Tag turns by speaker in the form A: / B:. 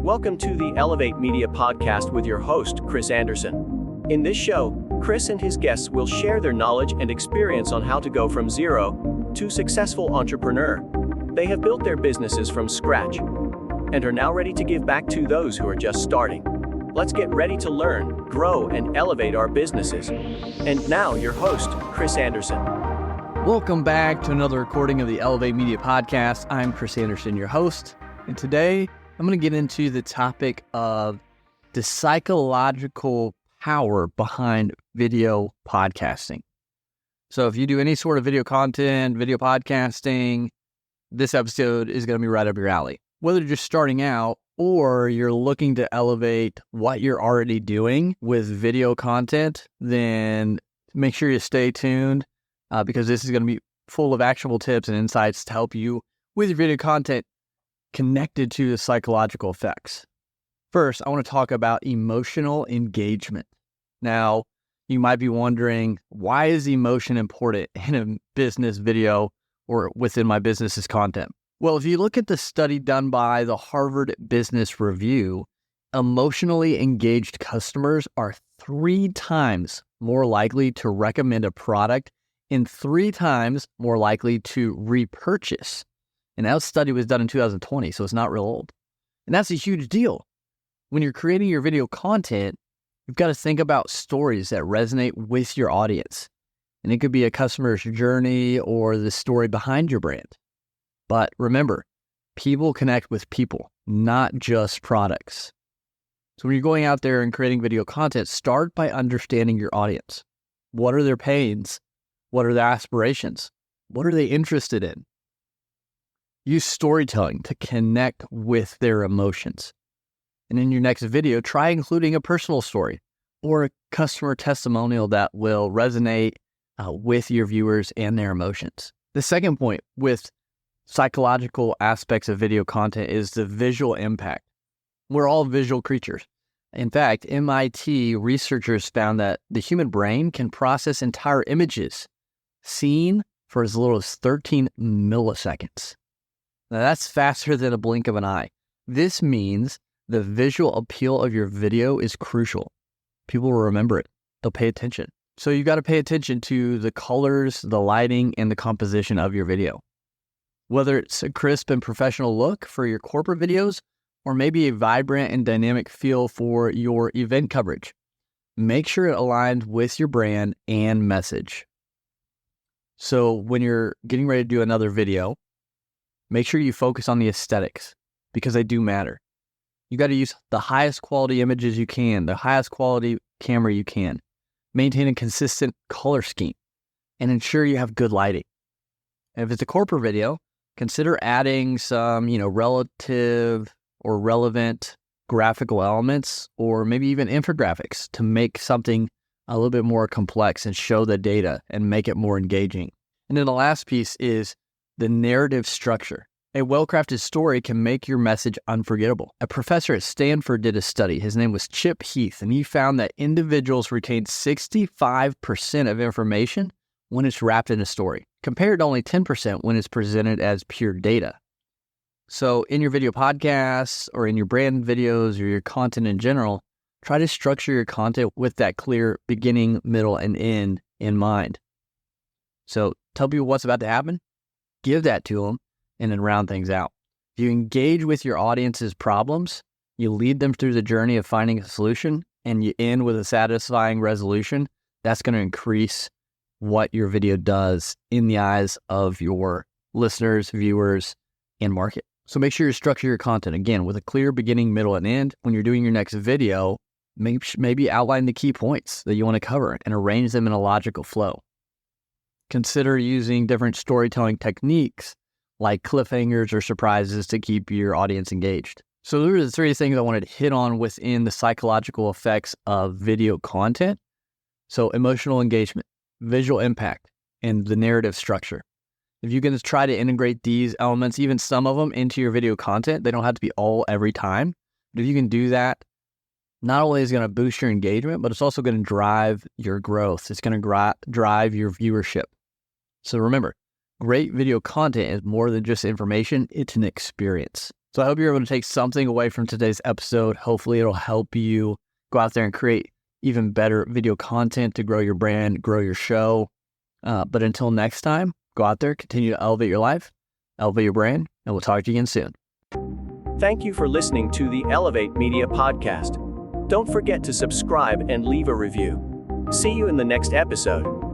A: Welcome to the Elevate Media Podcast with your host, Chris Anderson. In this show, Chris and his guests will share their knowledge and experience on how to go from zero to successful entrepreneur. They have built their businesses from scratch and are now ready to give back to those who are just starting. Let's get ready to learn, grow, and elevate our businesses. And now, your host, Chris Anderson.
B: Welcome back to another recording of the Elevate Media Podcast. I'm Chris Anderson, your host, and today I'm going to get into the topic of the psychological power behind video podcasting. So if you do any sort of video content, video podcasting, this episode is going to be right up your alley. Whether you're just starting out or you're looking to elevate what you're already doing with video content, then make sure you stay tuned because this is going to be full of actionable tips and insights to help you with your video content connected to the psychological effects. First, I want to talk about emotional engagement. Now, you might be wondering, why is emotion important in a business video or within my business's content? Well, if you look at the study done by the Harvard Business Review, emotionally engaged customers are 3 times more likely to recommend a product and 3 times more likely to repurchase. And that study was done in 2020, so it's not real old. And that's a huge deal. When you're creating your video content, you've got to think about stories that resonate with your audience. And it could be a customer's journey or the story behind your brand. But remember, people connect with people, not just products. So when you're going out there and creating video content, start by understanding your audience. What are their pains? What are their aspirations? What are they interested in? Use storytelling to connect with their emotions. And in your next video, try including a personal story or a customer testimonial that will resonate with your viewers and their emotions. The second point with psychological aspects of video content is the visual impact. We're all visual creatures. In fact, MIT researchers found that the human brain can process entire images seen for as little as 13 milliseconds. Now that's faster than a blink of an eye. This means the visual appeal of your video is crucial. People will remember it. They'll pay attention. So you've got to pay attention to the colors, the lighting, and the composition of your video. Whether it's a crisp and professional look for your corporate videos, or maybe a vibrant and dynamic feel for your event coverage, make sure it aligns with your brand and message. So when you're getting ready to do another video, make sure you focus on the aesthetics because they do matter. You got to use the highest quality images you can, the highest quality camera you can. Maintain a consistent color scheme and ensure you have good lighting. And if it's a corporate video, consider adding some, relative or relevant graphical elements or maybe even infographics to make something a little bit more complex and show the data and make it more engaging. And then the last piece is the narrative structure. A well-crafted story can make your message unforgettable. A professor at Stanford did a study. His name was Chip Heath, and he found that individuals retain 65% of information when it's wrapped in a story, compared to only 10% when it's presented as pure data. So in your video podcasts or in your brand videos or your content in general, try to structure your content with that clear beginning, middle, and end in mind. So tell people what's about to happen, give that to them, and then round things out. If you engage with your audience's problems, you lead them through the journey of finding a solution, and you end with a satisfying resolution, that's going to increase what your video does in the eyes of your listeners, viewers, and market. So make sure you structure your content, again, with a clear beginning, middle, and end. When you're doing your next video, maybe outline the key points that you want to cover and arrange them in a logical flow. Consider using different storytelling techniques like cliffhangers or surprises to keep your audience engaged. So those are the 3 things I wanted to hit on within the psychological effects of video content. So emotional engagement, visual impact, and the narrative structure. If you can try to integrate these elements, even some of them, into your video content, they don't have to be all every time. But if you can do that, not only is it going to boost your engagement, but it's also going to drive your growth. It's going to drive your viewership. So remember, great video content is more than just information. It's an experience. So I hope you're able to take something away from today's episode. Hopefully it'll help you go out there and create even better video content to grow your brand, grow your show. But until next time, go out there, continue to elevate your life, elevate your brand, and we'll talk to you again soon.
A: Thank you for listening to the Elevate Media Podcast. Don't forget to subscribe and leave a review. See you in the next episode.